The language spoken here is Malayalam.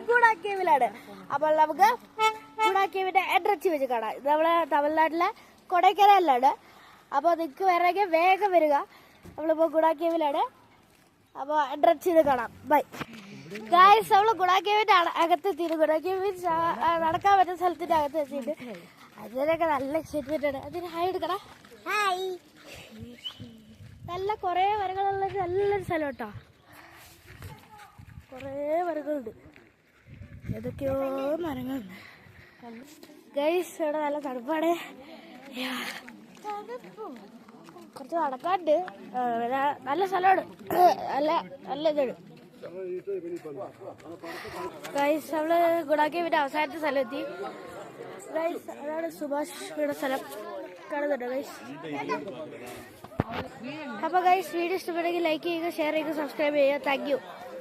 ഗുഡാക്കേവിലാണ്. അപ്പോൾ നമുക്ക് ഗുഡാക്കേവിന്റെ അഡ്രസ് വെച്ച് കാണാം. ഇത് നമ്മളെ തമിഴ്നാട്ടിലെ കൊടൈക്കനാലിലാണ്. അപ്പോൾ നിങ്ങൾക്ക് വരണമെങ്കിൽ വേഗം വരിക. നമ്മളിപ്പോൾ ഗുഡാക്കേവിലാണ്. അപ്പോൾ അഡ്രസ് ചെയ്ത് കാണാം. Bye guys. നമ്മൾ ഗുഡാക്കേവിന്റെ അകത്തെത്തിയിട്ട് ഗുഡാക്കേവിൽ നടക്കാൻ പറ്റുന്ന സ്ഥലത്തിന്റെ അകത്ത് എത്തിയിട്ട് അതിനൊക്കെ നല്ല എക്സൈറ്റ്മെന്റ് ആണ്. അതിന് ഹായ് എടുക്കടാ. ഹായ്. നല്ല കുറേ മരങ്ങളുള്ള നല്ലൊരു സ്ഥലം കേട്ടോ. കുറേ മരങ്ങളുണ്ട്. ഏതൊക്കെയോ മരങ്ങളുണ്ട് ഗൈസ്. ഇവിടെ നല്ല തണുപ്പാണ്. കുറച്ച് നടക്കാണ്ട് നല്ല സ്ഥലമാണ്. നല്ല ഇതാണ് ഗൈസ്. നമ്മള് ഗുഡാക്കേവിന്റെ അവസാനത്തെ സ്ഥലം എത്തി ഗൈസ്. അതാണ് സുഭാഷിയുടെ സ്ഥലം കാണുന്നുണ്ടോ ഗൈസ്? അപ്പൊ ഗൈസ് വീഡിയോ ഇഷ്ടപ്പെട്ടെങ്കിൽ ലൈക്ക് ചെയ്യുക, ഷെയർ ചെയ്യുക, സബ്സ്ക്രൈബ് ചെയ്യുക. Thank you.